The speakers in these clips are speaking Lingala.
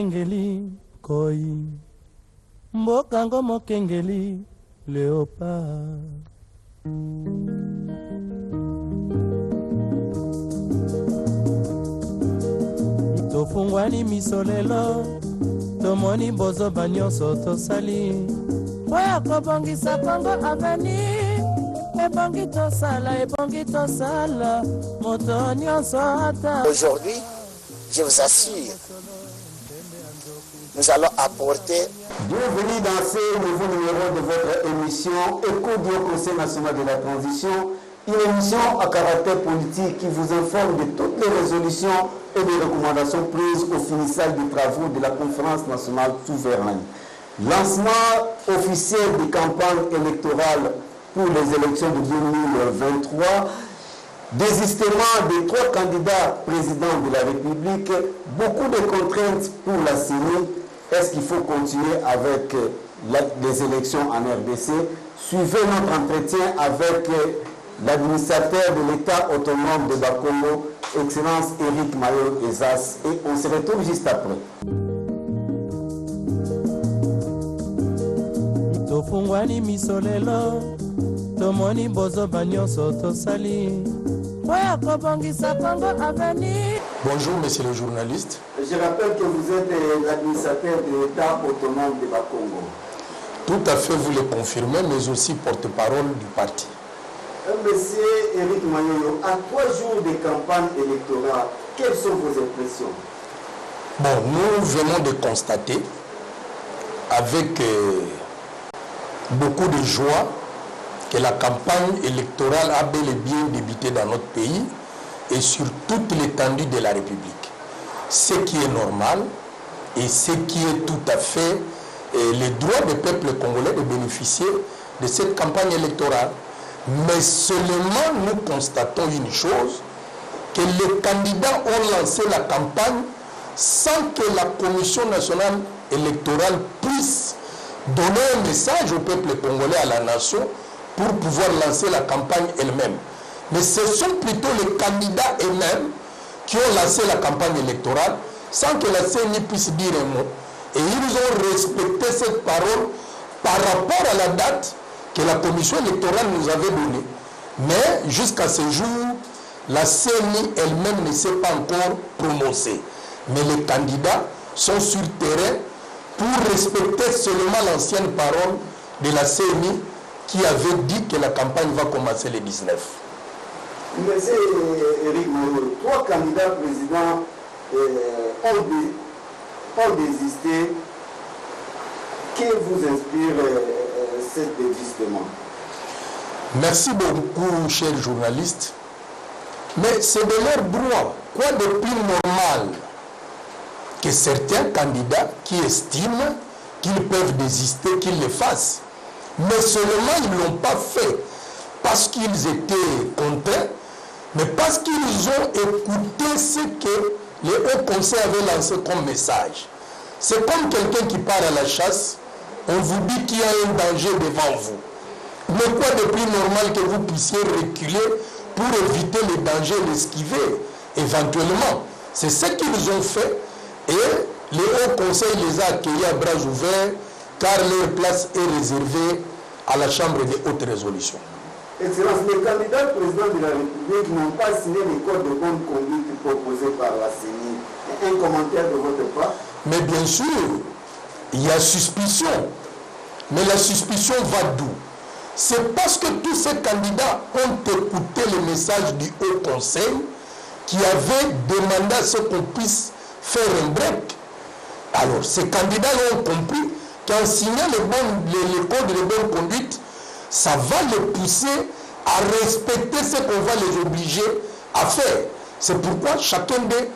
Mokengeli koi mbokango mokengeli Léopard. Tofungwani misolelo tomoni bozo banyoso tosali oya kobongisa Kongo aveni ebongi tosala moto nyonso ata. Aujourd'hui, je vous assure, nous allons apporter. Bienvenue dans ce nouveau numéro de votre émission Écho du Conseil national de la transition, une émission à caractère politique qui vous informe de toutes les résolutions et des recommandations prises au finissage des travaux de la conférence nationale souveraine. Lancement officiel des campagnes électorales pour les élections de 2023, désistement des 3 candidats présidents de la République, beaucoup de contraintes pour la CENI. Est-ce qu'il faut continuer avec les élections en RDC? Suivez notre entretien avec l'administrateur de l'État autonome de Bakongo, Excellence Éric Mayo Ezas, et on se retrouve juste après. Tofungwani misolelo tomoni bozo banyoso tosali oya kobongisa Kongo aveni. Bonjour, monsieur le journaliste. Je rappelle que vous êtes l'administrateur de l'État autonome de Bakongo. Tout à fait, vous le confirmez, mais aussi porte-parole du parti. Monsieur Éric Mayo, à 3 jours de campagne électorale, quelles sont vos impressions? Bon, nous venons de constater avec beaucoup de joie que la campagne électorale a bel et bien débuté dans notre pays et sur toute l'étendue de la République. Ce qui est normal et ce qui est tout à fait le droit du peuple congolais de bénéficier de cette campagne électorale. Mais seulement nous constatons une chose, que les candidats ont lancé la campagne sans que la Commission nationale électorale puisse donner un message au peuple congolais, à la nation, pour pouvoir lancer la campagne elle-même. Mais ce sont plutôt les candidats eux-mêmes qui ont lancé la campagne électorale sans que la CENI puisse dire un mot. Et ils ont respecté cette parole par rapport à la date que la commission électorale nous avait donnée. Mais jusqu'à ce jour, la CENI elle-même ne s'est pas encore prononcée. Mais les candidats sont sur terrain pour respecter seulement l'ancienne parole de la CENI qui avait dit que la campagne va commencer le 19. Monsieur Éric Mayo, 3 candidats présidents ont désisté. Que vous inspire cet désistement? Merci beaucoup, chers journalistes. Mais c'est de leur droit. Quoi de plus normal que certains candidats qui estiment qu'ils peuvent désister, qu'ils le fassent? Mais seulement ils ne l'ont pas fait parce qu'ils étaient contraints, mais parce qu'ils ont écouté ce que le Haut Conseil avait lancé comme message. C'est comme quelqu'un qui part à la chasse, on vous dit qu'il y a un danger devant vous. Mais quoi de plus normal que vous puissiez reculer pour éviter le danger, l'esquiver, éventuellement. C'est ce qu'ils ont fait et le Haut Conseil les a accueillis à bras ouverts car leur place est réservée à la Chambre des hautes résolutions. Excellence, les candidats présidents de la République n'ont pas signé les codes de bonne conduite proposés par la CENI. Un commentaire de votre part? Mais bien sûr, il y a suspicion. Mais la suspicion va d'où? C'est parce que tous ces candidats ont écouté le message du Haut Conseil qui avait demandé à ce qu'on puisse faire un break. Alors, ces candidats ont compris qu'en signant les codes de bonne conduite, ça va les pousser à respecter ce qu'on va les obliger à faire. C'est pourquoi chacun d'eux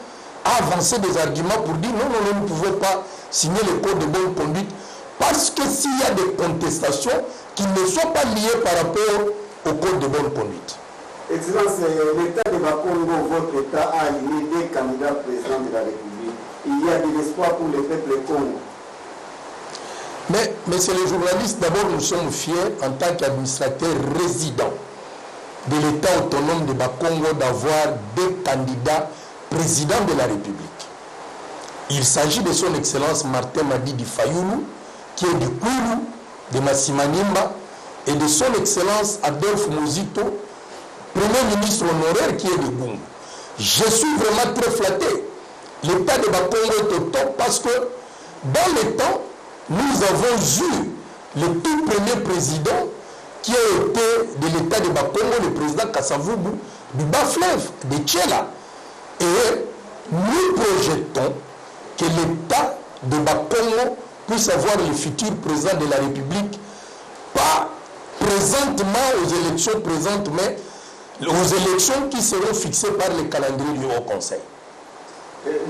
a avancé des arguments pour dire non, nous ne pouvons pas signer les codes de bonne conduite parce que s'il y a des contestations qui ne sont pas liées par rapport au code de bonne conduite. Excellence, l'État de Bakongo, votre État a aligné 2 candidats présidents de la République. Il y a de l'espoir pour le peuple Congo. Mais, monsieur le journaliste, d'abord nous sommes fiers en tant qu'administrateurs résidents de l'État autonome de Bakongo d'avoir 2 candidats président de la République. Il s'agit de son Excellence Martin Madidi Fayoulou, qui est du Kwilu, de Massimanimba, et de son Excellence Adolphe Mozito, Premier ministre honoraire qui est de Bungu. Je suis vraiment très flatté. L'État de Bakongo est au top parce que dans le temps, nous avons eu le tout premier président qui a été de l'État de Bakongo, le président Kassavubu, du bas-fleuve, de Tchela. Et nous projetons que l'État de Bakongo puisse avoir le futur président de la République, pas présentement aux élections présentes, mais aux élections qui seront fixées par le calendrier du Haut Conseil.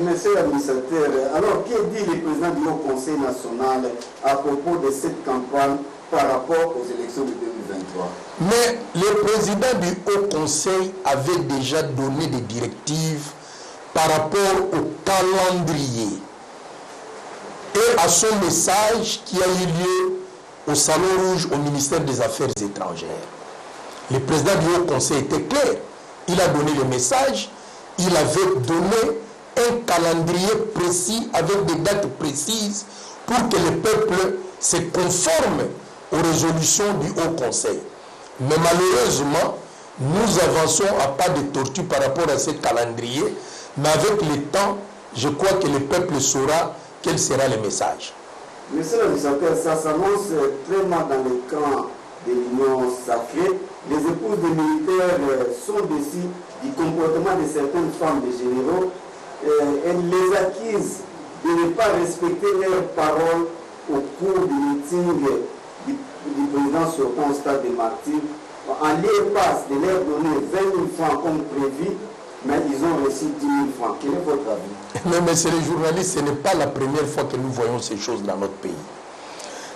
Monsieur l'administrateur, alors que dit le président du Haut Conseil national à propos de cette campagne par rapport aux élections de 2023? Mais le président du Haut Conseil avait déjà donné des directives par rapport au calendrier et à son message qui a eu lieu au Salon Rouge au ministère des Affaires étrangères. Le président du Haut Conseil était clair. Il a donné le message, il avait donné un calendrier précis avec des dates précises pour que le peuple se conforme aux résolutions du Haut Conseil. Mais malheureusement, nous avançons à pas de tortue par rapport à ce calendrier, mais avec le temps, je crois que le peuple saura quel sera le message. Monsieur l'administrateur, ça s'annonce très mal dans le camp de l'Union sacrée. Les épouses des militaires sont déçues du comportement de certaines femmes de généraux. Elles les accusent de ne pas respecter leurs paroles au cours du meeting du président sortant au stade des Martyrs. En lieu passe de leur donner 20 000 francs comme prévu, mais ils ont reçu 10 000 francs. Quel est votre avis? Mais messieurs les journalistes, ce n'est pas la première fois que nous voyons ces choses dans notre pays.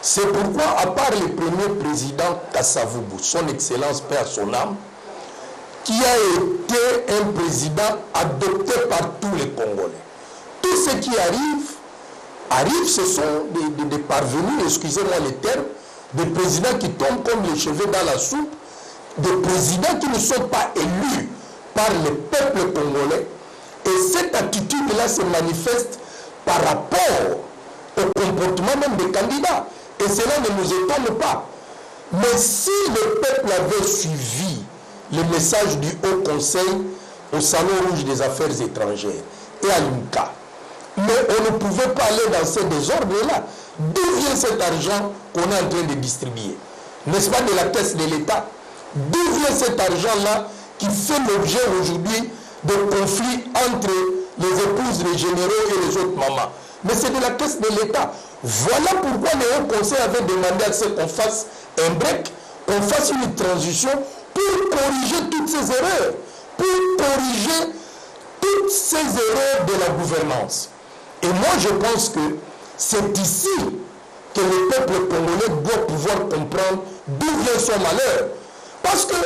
C'est pourquoi, à part le premier président Kassavubu, son Excellence paix à son âme, qui a été un président adopté par tous les Congolais. Tout ce qui arrive, ce sont des parvenus, excusez-moi le terme, des présidents qui tombent comme les cheveux dans la soupe, des présidents qui ne sont pas élus par le peuple congolais. Et cette attitude-là se manifeste par rapport au comportement même des candidats. Et cela ne nous étonne pas. Mais si le peuple avait suivi le message du Haut Conseil au Salon Rouge des Affaires étrangères et à l'UNCA, mais on ne pouvait pas aller dans ce désordre-là. D'où vient cet argent qu'on est en train de distribuer? N'est-ce pas de la caisse de l'État? D'où vient cet argent-là qui fait l'objet aujourd'hui de conflits entre les épouses, les généraux et les autres mamans? Mais c'est de la caisse de l'État. Voilà pourquoi le Haut Conseil avait demandé à ce qu'on fasse un break, qu'on fasse une transition pour corriger toutes ces erreurs, pour corriger toutes ces erreurs de la gouvernance. Et moi, je pense que c'est ici que le peuple congolais doit pouvoir comprendre d'où vient son malheur. Parce que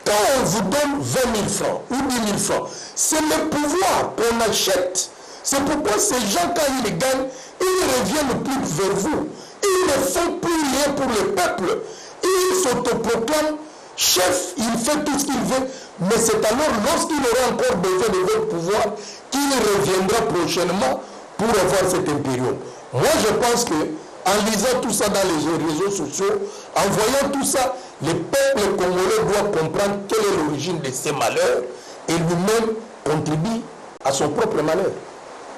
quand on vous donne 20 000 francs ou 10 000 francs, c'est le pouvoir qu'on achète. C'est pourquoi ces gens, quand ils les gagnent, ils reviennent plus vers vous. Ils ne font plus rien pour le peuple. Ils s'autoproclament chef, il fait tout ce qu'il veut. Mais c'est alors, lorsqu'il aura encore besoin de votre pouvoir, qu'il reviendra prochainement pour avoir cet impérium. Moi, je pense que en lisant tout ça dans les réseaux sociaux, en voyant tout ça, le peuple congolais doit comprendre quelle est l'origine de ces malheurs et lui-même contribue à son propre malheur.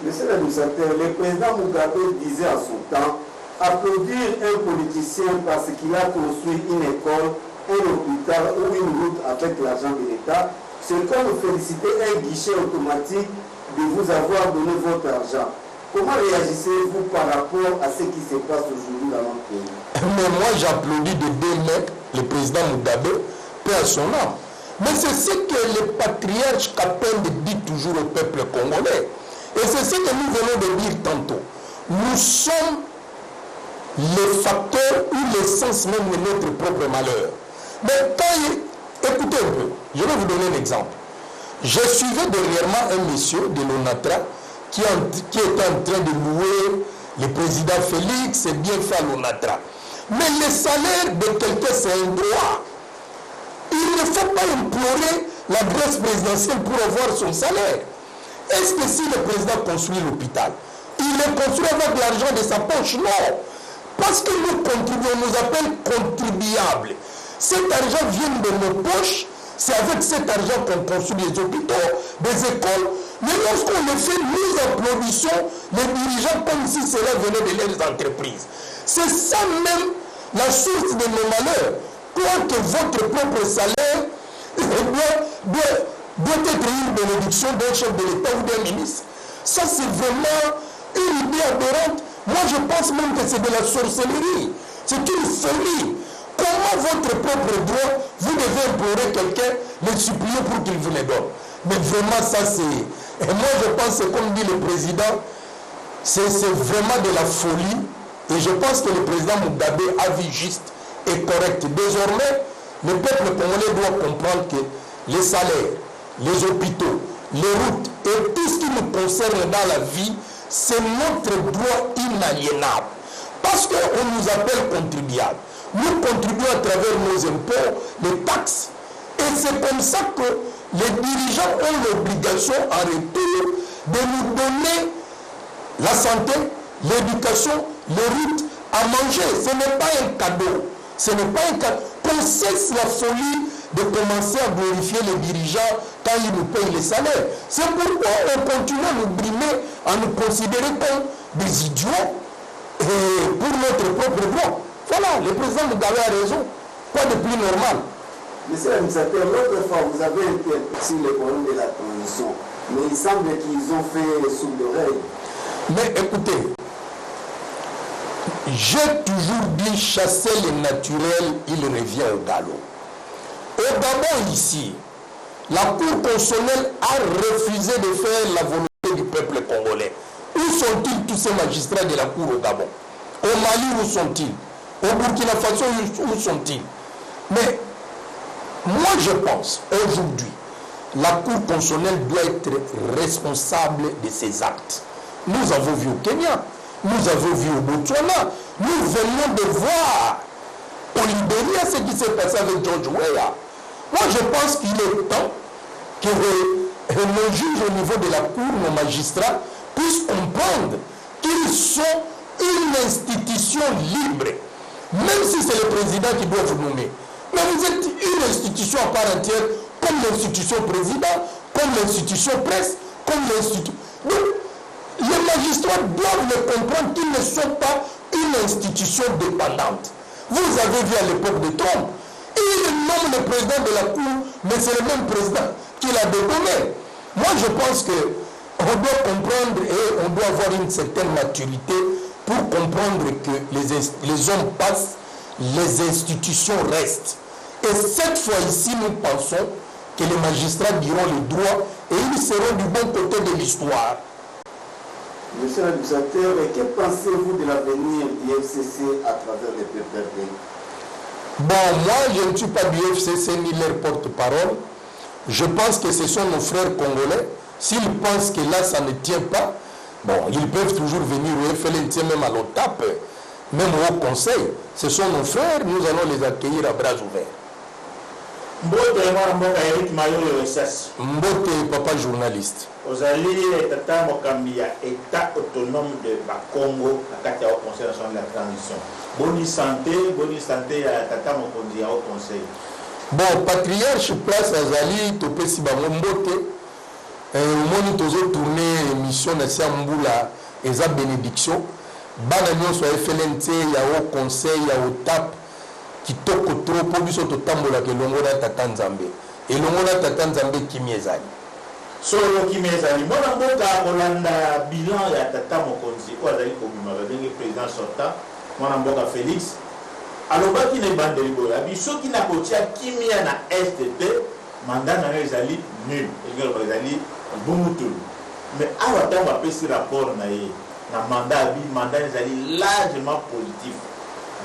Monsieur l'administrateur, le président Mugabe disait à son temps applaudir un politicien parce qu'il a construit une école, un hôpital ou une route avec l'argent de l'État, c'est comme féliciter un guichet automatique de vous avoir donné votre argent. Comment réagissez-vous par rapport à ce qui se passe aujourd'hui dans notre pays? Mais moi, j'applaudis de 2 mains le président Mugabe, paix à son âme. Mais c'est ce que le patriarche Kapende dit toujours au peuple congolais. Et c'est ce que nous venons de dire tantôt. Nous sommes les facteurs ou l'essence même de notre propre malheur. Mais quand écoutez un peu, je vais vous donner un exemple. Je suivais dernièrement un monsieur de l'ONATRA qui était en train de louer le président Félix, c'est bien fait à l'ONATRA. Mais le salaire de quelqu'un, c'est un droit. Il ne faut pas implorer l'adresse présidentielle pour avoir son salaire. Est-ce que si le président construit l'hôpital, il est construit avec l'argent de sa poche. Non. Parce que nous contribuons, on nous appelle contribuables. Cet argent vient de nos poches. C'est avec cet argent qu'on construit des hôpitaux, des écoles. Mais lorsqu'on le fait, nous applaudissons les dirigeants comme si cela venait de leurs entreprises. C'est ça même la source de nos malheurs. Croire que votre propre salaire doit être une bénédiction d'un chef de l'État ou d'un ministre. Ça, c'est vraiment une idée aberrante. Moi, je pense même que c'est de la sorcellerie. C'est une folie. Comment votre propre droit, vous devez implorer quelqu'un, le supplier pour qu'il vous le donne? Mais vraiment, ça c'est... Et moi, je pense, comme dit le président, c'est vraiment de la folie. Et je pense que le président Mugabe a vu juste et correct. Désormais, le peuple congolais doit comprendre que les salaires, les hôpitaux, les routes et tout ce qui nous concerne dans la vie, c'est notre droit inaliénable. Parce qu'on nous appelle contribuables. Nous contribuons à travers nos impôts, les taxes. Et c'est comme ça que les dirigeants ont l'obligation en retour de nous donner la santé, l'éducation, les routes, à manger. Ce n'est pas un cadeau. Ce n'est pas un cadeau. Qu'on cesse la folie de commencer à glorifier les dirigeants quand ils nous payent les salaires. C'est pourquoi on continue à nous brimer, à nous considérer comme des idiots pour notre propre droit. Voilà, le président Mugabe a raison. Quoi de plus normal? Monsieur l'administrateur, l'autre fois, vous avez été sur le problème de la transition. Mais il semble qu'ils ont fait sous l'oreille. Mais écoutez, j'ai toujours dit chasser le naturel, il revient au galop. Au Gabon ici, la Cour constitutionnelle a refusé de faire la volonté du peuple congolais. Où sont-ils tous ces magistrats de la Cour au Gabon? Au Mali, où sont-ils? Au Burkina Faso, où sont-ils? Mais moi je pense, aujourd'hui, la Cour constitutionnelle doit être responsable de ses actes. Nous avons vu au Kenya, nous avons vu au Botswana, nous venons de voir au Libéria ce qui s'est passé avec George Weah. Moi je pense qu'il est temps que nos juges au niveau de la Cour, nos magistrats, puissent comprendre qu'ils sont une institution libre. Même si c'est le président qui doit vous nommer. Mais vous êtes une institution à part entière, comme l'institution président, comme l'institution presse, comme l'institution... Donc, les magistrats doivent le comprendre qu'ils ne sont pas une institution dépendante. Vous avez vu à l'époque de Trump, il nomme le président de la Cour, mais c'est le même président qui l'a dégommé. Moi, je pense qu'on doit comprendre et on doit avoir une certaine maturité pour comprendre que les hommes passent, les institutions restent. Et cette fois-ci, nous pensons que les magistrats diront le droit et ils seront du bon côté de l'histoire. Monsieur l'administrateur, que pensez-vous de l'avenir du FCC à travers les PPRD? Bon, moi, je ne suis pas du FCC ni leur porte-parole. Je pense que ce sont nos frères congolais. S'ils pensent que là, ça ne tient pas, bon, ils peuvent toujours venir au FLNT, même à l'OTAP, même au Conseil. Ce sont nos frères, nous allons les accueillir à bras ouverts. Mbote mboka Eric Mayolo Essas. Mbote papa journaliste. Ozali tata mokambi ya état autonome de Bakongo na kati ya Conseil national de la transition. Boni santé ya tata mokonzi ya au conseil. Bon, patriarche place azali topesi bango mbote. Moni tozo tourner émission na sia mbula eza bénédiction. Bana nyonso ya FLNT ya au conseil ya au TAP kitoko trop po biso totambola ke longo na tata Nzambe. Elongo na tata Nzambe kimi ezali. Solo kimi ezali mona mboka kolanda bilan ya tata mokonzi ko azali kobima babenge président sortant mwana mboka Félix alobaki na bandeli boya biso ki na kotia kimia na STT mandat na ezali nul ezali ezali bumutul mais awa tamba pesi rapport na ye na mandat ezali largement positif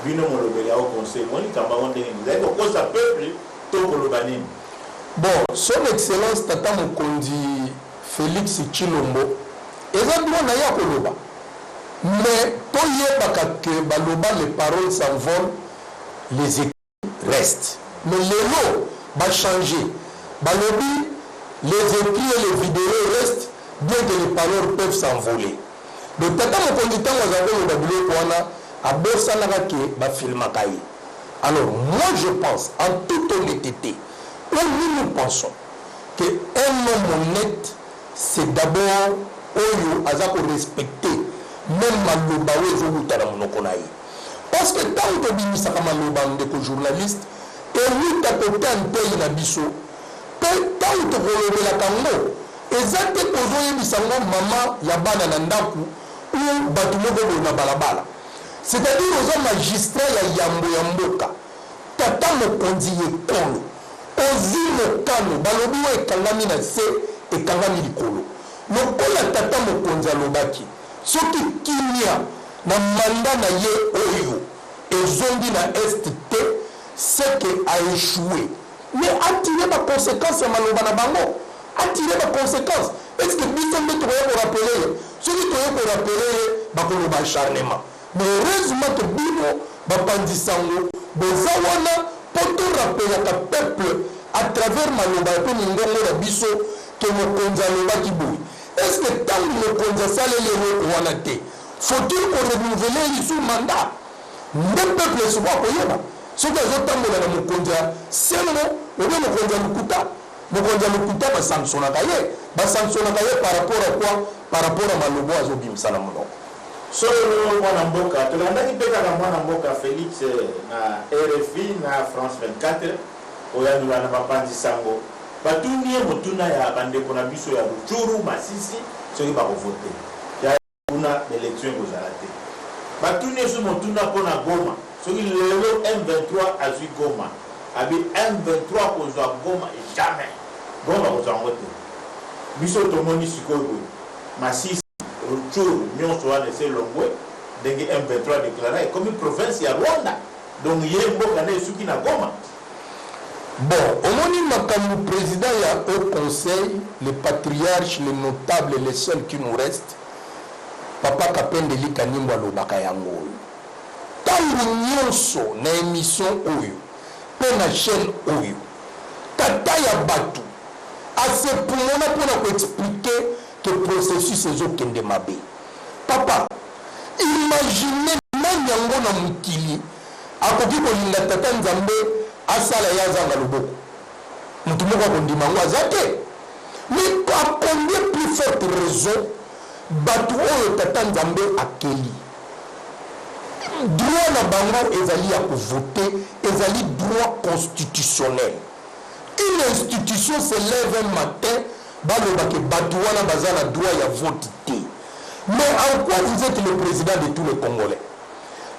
bino molobeli au conseil moni kamba wonde ngi zai ko kosa peuple to kolobanini. Bon, son excellence tata mokonzi Félix Tshilombo eza droit na ya koloba, mais toyebaka ke baloba les paroles s'envolent, les écrits restent. Mais les lots va changer. Balobi, les écrits et les vidéos restent, bien que les paroles peuvent s'envoler. donc tata mokonzi ntango azalaki koloba biloko wana abosanaka ke bafilmaka ye. Alors moi je pense en toute honnêteté, nous pensons qu'un homme honnête c'est d'abord oyo aza ko respecter même maloba oyo ezoluta na monoko na ye. Parce que tant que tobimisaka maloba ndeko journaliste ewuta kote antei na biso mpe tant tokolobelaka ngo eza te tozoyebisa ngo mama ya bana na ndako ou bato moko boye na balabala. C'est-à-dire oza magistrat ya yambo ya mboka tata mokonzi ekolo ozi mokano balobi oyo ekangami na se ekangami likolo lokola tata mokonzi alobaki soki kimia na manda na ye oyo ezongi na est te c'est que a échoué mais attirer ma conséquence ya maloba na bango attirer ma conséquence. Est-ce que biso mbe tokoya korapele soki toya korapele bakoloba acharnement mais heureusement que bino bapandisango boza wana po torapelaka peuple à travers maloba mpe mingongo na biso ke mokonzi alobaki boye. Est-ce que ntango mokonzi asaleli eloko wana te faut-il korenouveler lisu mandat nde peuple esuku akoyeba soki azotambola na mokonzi ya seno obe mokonzi ya lokuta basanctionaka ye par rapport à quoi? Par rapport à malobo azobimisa na monoko. Solo mwana mboka tolandaki mpe kaka mwana mboka Félix na RFI na France 24 oyanula na bapanzi sango batuni ye motuna ya bandeko na biso ya Rutshuru Masisi soki bakovote ya kuna élection ekozala te batuni ye so motuna mpona Goma soki lelo M23 azwi Goma abi M23 kozwa Goma jamais Goma kozwa ngo te biso tomoni sikoyo boye Masisi Rutshuru nyonso wana ese longwe ndenge M23 déclaré comme une province ya Rwanda donc ye mboka na esuki na Goma. Bon, omoni makambo président ya au conseil, les patriarches, les notables, les seuls qui nous restent, Papa Kapendeli Kanimbo alobaka yango oyo. Tango nyonso na émission oyo, pe na chaîne oyo, tata ya batu, asepumona pona ko expliquer que processus ezokende mabe. Papa, imaginez nani yango na mukili akoki kolinga tata nzambe asala ya zanga loboko mutu moko akondima ngo aza te mais à combien plus forte raison bato oyo tata nzambe akeli droit na bango ezali ya kovote ezali droit constitutionnel. Une institution se lève un matin balobake bato wana baza na droit ya vote te. Mais en quoi vous êtes le président de tous les Congolais?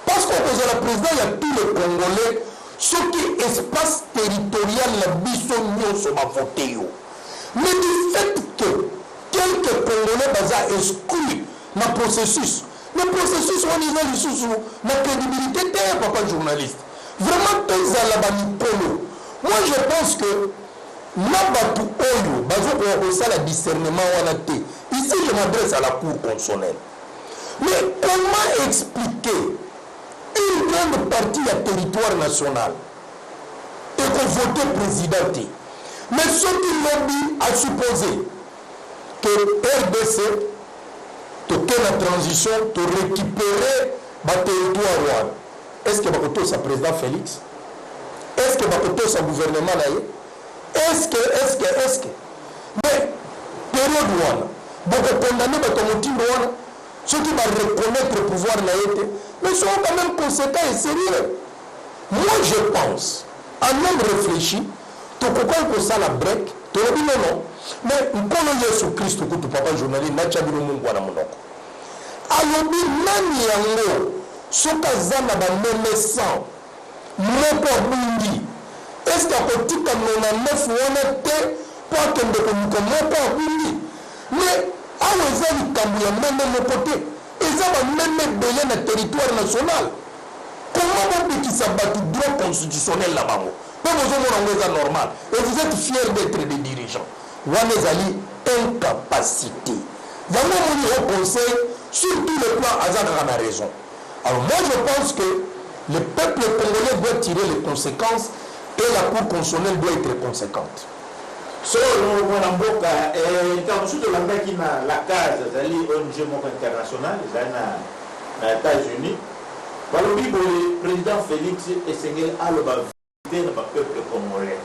Parce que vous êtes le président de tous les Congolais, ce qui est espace territorial la biso nyonso ba voté yo. Mais du fait que quelques Congolais baza exclus dans le processus on est lisusu na crédibilité de papa journaliste. Vraiment tous la banipolo. Moi je pense que Nabatu oyo bazo ko la discernement wana te. Ici je m'adresse à la cour constitutionnelle. Mais comment expliquer une grande partie du territoire national et qu'on vote président? Mais ce qui lobby a supposé que RDC, la transition, de récupérer le territoire. Est-ce que Bakoto sa président Félix? Est-ce que Bakoto sa gouvernement là? Est-ce que mais période wana beaucoup condamné batomutindo wana ceux qui vont reconnaître le pouvoir na été mais sont quand même conséquents et sérieux. Moi je pense en homme réfléchi to pourquoi pour ça la break to le non mais nkolo Yesu Christ ko to papa journaliste na chabino mungu wana monoko alobi nani yango soka zana ba meme sang moko bundi. Est-ce qu'il y a un petit 99 pour attendre que nous commençons? Mais à où même côté, ils ont même belé dans le territoire national. Comment vous dites qu'ils s'abattent droit constitutionnel là-bas? Pas besoin de normal. Et vous êtes fiers d'être des dirigeants. Vous avez une incapacité. Vous avez un conseil sur tous les plans, Azad a raison. Alors moi je pense que le peuple congolais doit tirer les conséquences et la Cour constitutionnelle doit être conséquente. solo mwana mboka ntango soki tolandaki na la case ezali ONG moko international ezali na États-Unis balobi boye président Félix esengeli aloba vérité na bapeuple congolais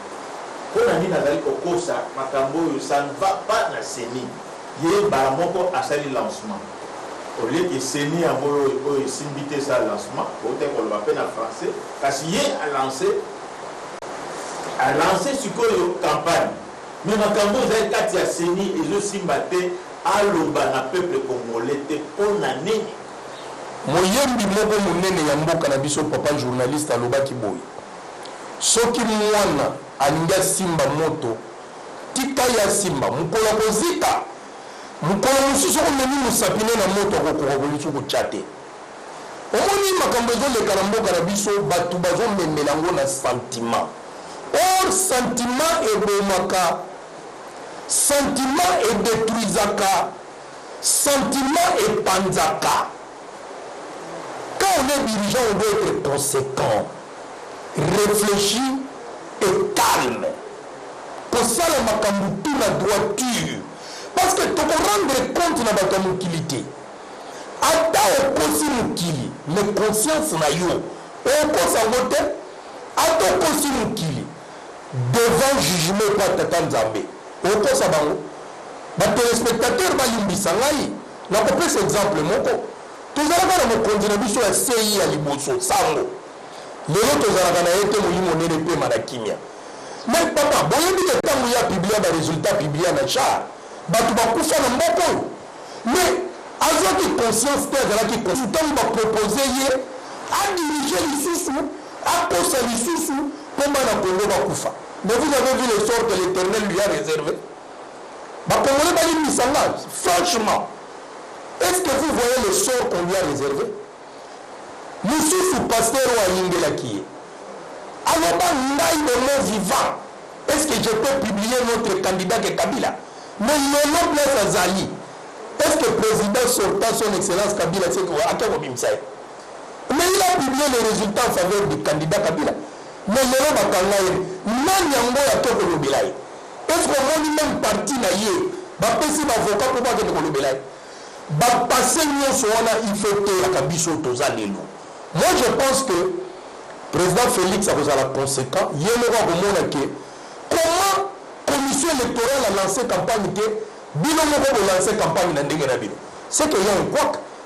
mpona nini azali kokosa makambo oyo ça ne va pas na seni ye mbala moko asali lancement olieke seni yango oyo esimbi te sa lancement ote koloba mpe na français kasi ye alance sikoyo campagne mais makambo ezali kati ya seni ezosimba te aloba na peuple congolais te mpona nini moyembi moko monene ya mboka na biso papa journaliste alobaki boye soki mwana alingi asimba moto tika ya simba mokolo kozika mokolo mosusu omemi mosapine na moto akokoka kolusu kotya te omoni makambo ezoleka na mboka na biso bato bazomemela yango na sentiment or sentiment ebomaka sentiment edétruisaka sentiment epanzaka. Quand on est dirigeant, on doit être conséquent, réfléchi et calme. Pour ça, le makambutu la droiture. Parce que tu peux rendre compte de la utilité. Ata okosi mukili, mais conscience na yo. Okosa vote, ata okosi mukili. Devant jugement par Tata Nzambe. Okosa bango. Ba téléspectateurs ba limbisa ngai. Na ko pesa exemple moko. Tozalaka na mokonzi na biso ya sei ya liboso sango lelo tozalaka na ye te molimo monene mpe manakimia mais papa boyebi ke ntango ya publia baresultat publia na char bato bakufa na mboka oyo mais azwaki conscience te azalaki ntango bapropose ye adirige lisusu akosa lisusu mpo bana kongo bakufa mais vous avez vu le sort que l'éternel lui a réservé bakongole balimbisanga franchement. Est-ce que vous voyez le sort qu'on lui a réservé? Nous sommes pasteur ou Yingela qui est. Alors, de mon vivant, est-ce que je peux publier notre candidat que Kabila? Mais le nom place à Zali. Est-ce que le président sortant son excellence Kabila, c'est que mais il a publié les résultats en faveur du candidat Kabila. Mais le nom Bakangaï, même Yango a tout le Bilay. Est-ce qu'on voit même parti naïe? Bapesi l'avocat pour pas que le Bilay. Moi je pense que le président Félix a besoin de conséquent. Comment la commission électorale a lancé campagne c'est qu'il y a un quoi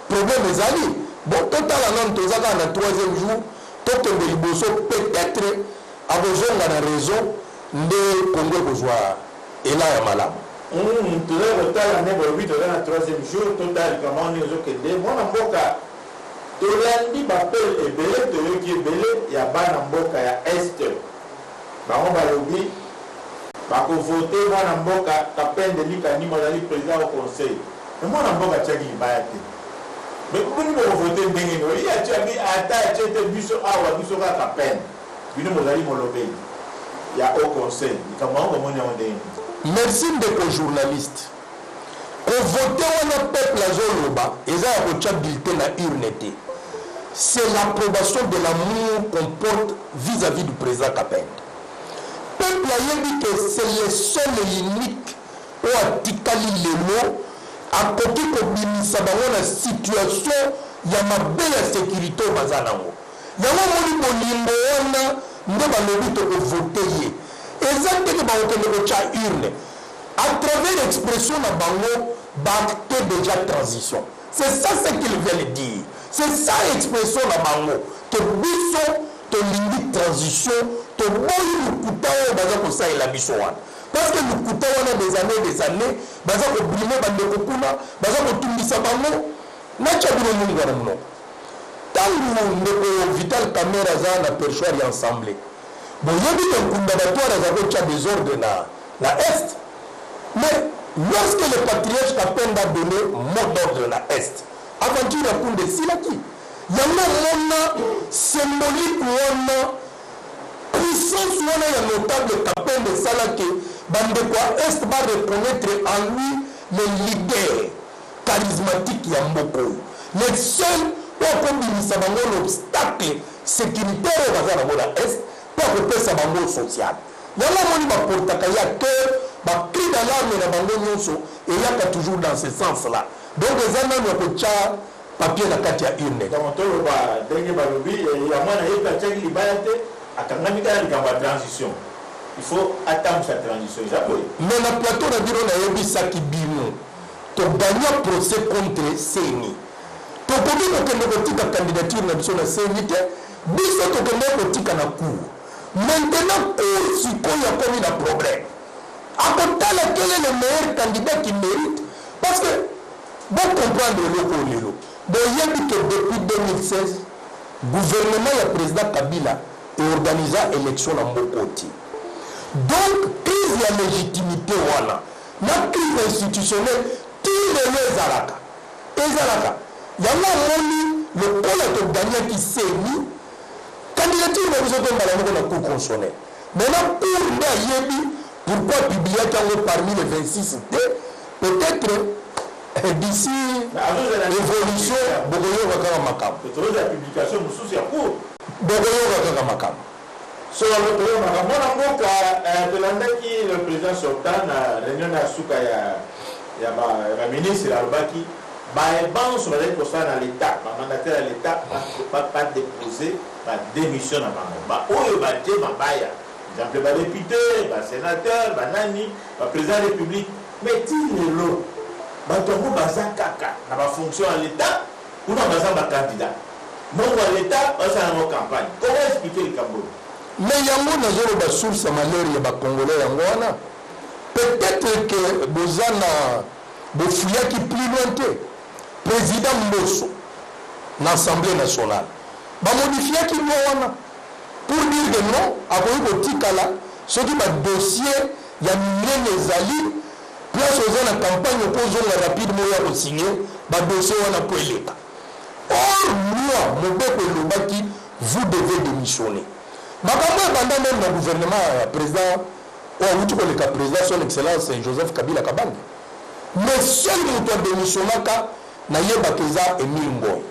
problème des alliés. Bon, total en troisième jour, peut-être a besoin de raison de Congo besoin et là il y a malade. tozala ne bolobi toza na troisième jour total comment on ezokende mwana mboka tolandi bapele ebele toyoki ebele ya bana mboka ya este bango balobi bakovote mwana mboka kapende likanima azali président au conseil me mwana mboka atiaki libaya te me kuni bokovote ndenge nini oyi atiaki ata atie te biso awa biso kaka pene bino mozali molobeli ya au conseil likambo yango komoni yango ndenge nini. Merci de journaliste. Qu'on vote on peuple à Zoloba, et ça a bulletin à urne. C'est l'approbation de l'amour qu'on porte vis-à-vis du président Kapende. Peuple a dit que c'est le seul et unique où a tikali les mots à côté de la situation il y a ma belle sécurité au Bazanango. Il y a un moment où voter. À travers l'expression de Bango, d'acter déjà transition. C'est ça ce qu'il veut dire. C'est ça l'expression de Bango. Que biso, te limite transition, te boyi le koutaou, baza ko sa ila biso wana. Parce que le koutaou a des années, baza ko brime bande kokuna, baza ko tumbisa Bango, na chabino mungu wana mno. Tangu ndeko Vital Kamera za na perchoir ensemble. Bon, il y a dit que le désordre dans la Est. Mais lorsque le patriarche Kapende a donné mot d'ordre dans la Est, avant qu'il réponde de Silaki, il y a un symbolique ou une puissance ou un notable Kapende Salaki, Bandekwa Est va reconnaître en lui le leader charismatique Yamboko. Le seul pour qu'on l'obstacle sécuritaire au Est. Pour que ça soit social. Il y a un monde qui porte à cœur, ba cri d'alarme na bango nyonso eyaka toujours dans ce sens là. Donc les gens n'ont pas papier na kati ya urne. Donc to ba denge ba lobi ya mwana yeba tchaki libayate akangami kala likamba transition. Il faut attendre sa transition. Mais le plateau de Biro n'a pas ça qui bimo. Tu gagnes un procès contre CENI. Tu peux dire que candidature n'a pas de CENI. Biso tu peux dire que maintenant, si il y a commis un problème, à côté de quel est le meilleur candidat qui mérite? Parce que, bon comprendre le loco. Bon, il y a dit que depuis 2016, le gouvernement et le président Kabila ont organisé l'élection dans mon côté. Donc, crise de légitimité, voilà. La crise institutionnelle, qui les Zalaka. Et Zalaka, il y a le pôle de gagner qui s'est mis. Candidature, nous avons dans la Cour constitutionnelle. Maintenant, pourquoi publier parmi les 26 peut-être d'ici l'évolution, Bogoyo Wakara Makam. La publication, nous sommes à court. Bogoyo Wakara Makam. Sur le président sortant na réunion na suka ya ma ministre Albaki ba banso ba pour ça dans l'état ba mandataire à l'état pas déposer ba démission na bango ba oyo ba te mabaya exemple ba député ba sénateur ba nani ba président de la République mais tilelo ba tongo baza kaka na ba fonction à l'état ou na baza ba candidat non à l'état ba ça na campagne comment expliquer le Cameroun? Mais il y a une source à malheur, il y a des Congolais. Peut-être que Bozana, Bofouya qui plus loin, président Mbosso, dans l'Assemblée nationale, va modifier qui doit pour dire que non, après le Tikala, ce qui va dossier, il y a les alliés, place aux gens en campagne, opposons rapidement à signer, va dossier on a pour l'État. Or, moi, mon peuple Lobaki, vous devez démissionner. Pendant même le gouvernement, le président, son excellence Joseph Kabila Kabange. Mais seul nous doit démissionner na Yebakeza et Milmboy.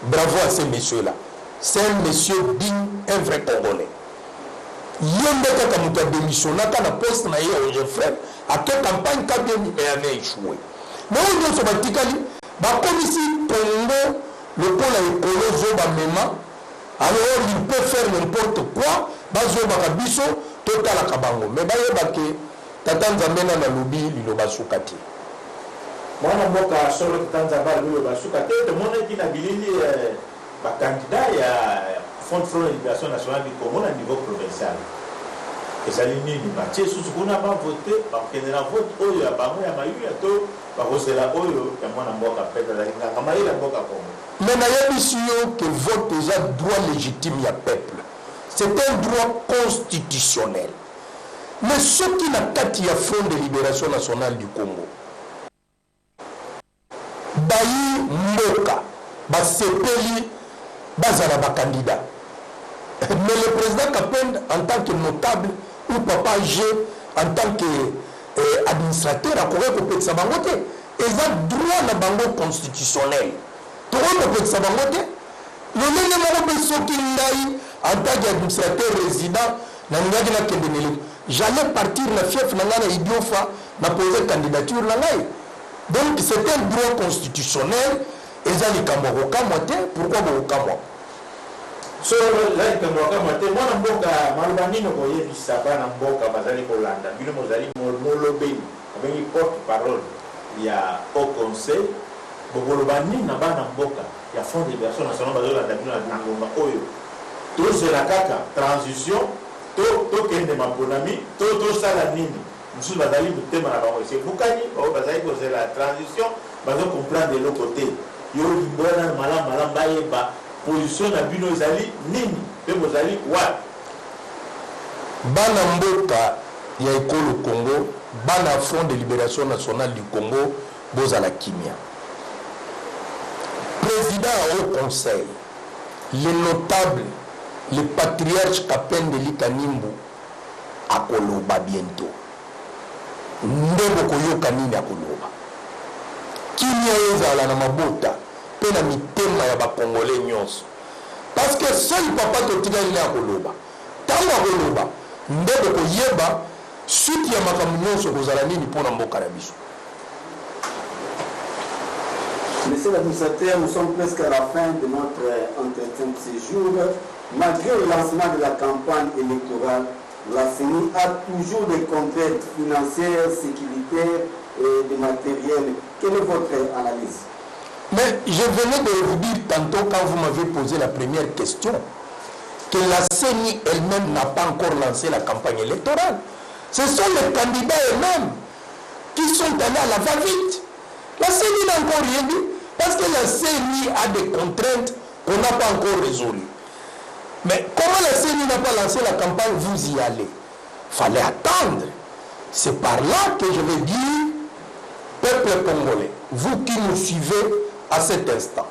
Bravo à ces messieurs-là. C'est un monsieur digne, un vrai Congolais. Yembeka comme doit démissionner na poste na Yé frère. À quelle campagne Kabila a échoué. Mais on doit se battre. Comme ici, Congo, le pôle écolo Zoba Mema. Alors il peut faire n'importe quoi, bazo bakabiso total akabango. Mais baye bake tatanza mena na lobi lilo basukati. Mwana mboka solo tatanza ba lilo basukati te mona ki na bilili ba candidat ya Front de Libération Nationale du Congo à niveau provincial. Et ça limite ni parti sous kuna ba voter ba kenera vote oyo ya bango ya mayu ya to ba rosela oyo ya mwana mboka peta la kama ile mboka Congo. Mais il que vote déjà droit légitime du peuple. C'est un droit constitutionnel. Mais ce qui n'a pas de Front de Libération Nationale du Congo, Bayi Mboka, Basepeli, Bazala candidat. Mais le président Kapend, en tant que notable, ou Papa G, en tant qu'administrateur, a correct pour que ça va voter. Ils ont droit à bango constitutionnel. Tout le monde peut savoir voter. Le même en tant qu'administrateur résident, j'allais partir na fief na Idiofa, na poser candidature na ngai. Donc c'est un droit constitutionnel. Et ça les Camerounais moté, pourquoi vous Cameroun? So là les Camerounais moté, moi na mboka malbani no koye bisaba na mboka bazali kolanda. Bino mozali molobeli, avec porte-parole. Il y a au conseil Bogolobani na bana mboka ya Front de Libération Nationale bazola dabino na ngomba oyo to zela kaka transition to kende maponami to sala nini musu bazali mutema na bango c'est bukani o bazali ko zela transition bazo comprendre de l'autre côté yo limbona malam bayeba position na bino ezali nini pe bozali wa bana mboka ya ekolo Congo bana Front de Libération Nationale du Congo bozala kimia. Président au conseil, les notables, les patriarches Kapende Likanimbu, à Koloba bientôt. Ndebo koyoka nini à Koloba. Kimia ezala na mabota, pe na mitema ya ba Congolais nyonso. Parce que seul papa totika ile à Koloba. Tango à Koloba, ndebo koyeba suite ya makambo nyonso kozala nini mpona mboka na biso. Monsieur l'administrateur, nous sommes presque à la fin de notre entretien de séjour. Malgré le lancement de la campagne électorale, la CENI a toujours des contraintes financières, sécuritaires et de matériel. Quelle est votre analyse? Mais je venais de vous dire tantôt quand vous m'avez posé la première question que la CENI elle-même n'a pas encore lancé la campagne électorale. Ce sont les candidats eux-mêmes qui sont allés à la va-vite. La CENI n'a encore rien dit parce que la CENI a des contraintes qu'on n'a pas encore résolues. Mais comment la CENI n'a pas lancé la campagne, vous y allez. Il fallait attendre. C'est par là que je vais dire, peuple congolais, vous qui nous suivez à cet instant,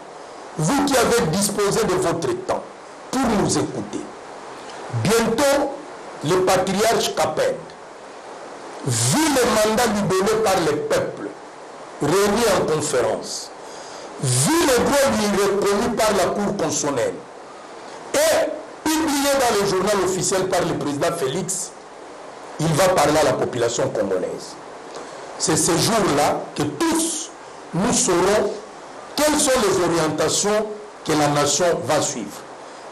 vous qui avez disposé de votre temps pour nous écouter, bientôt le patriarche Kaped, vu le mandat lui donné par le peuple, réuni en conférence, vu le droit lui reconnu par la Cour constitutionnelle et publié dans le journal officiel par le président Félix, il va parler à la population congolaise. C'est ce jour-là que tous nous saurons quelles sont les orientations que la nation va suivre.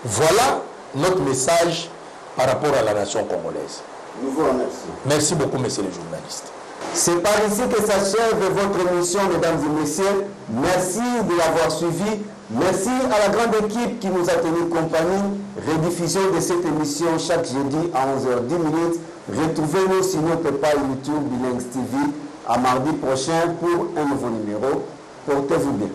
Voilà notre message par rapport à la nation congolaise. Nous vous remercions. Merci beaucoup, messieurs les journalistes. C'est par ici que s'achève votre émission, mesdames et messieurs. Merci de l'avoir suivi. Merci à la grande équipe qui nous a tenu compagnie. Rediffusion de cette émission chaque jeudi à 11h10. Retrouvez-nous sur notre page YouTube Bilingues TV à mardi prochain pour un nouveau numéro. Portez-vous bien.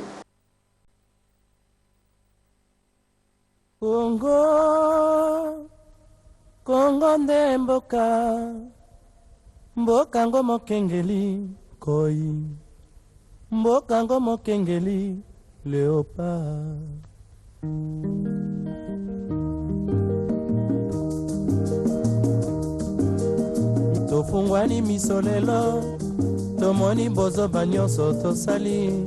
Congo, Congo nde mboka, mboka ngo mokengeli koi, mboka ngo mokengeli léopard. Tofungwani misolelo, tomoni bozoba nyonso tosali,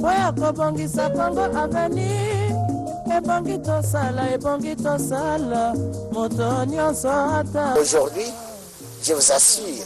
oya kobongisa Congo avenir. Aujourd'hui, je vous assure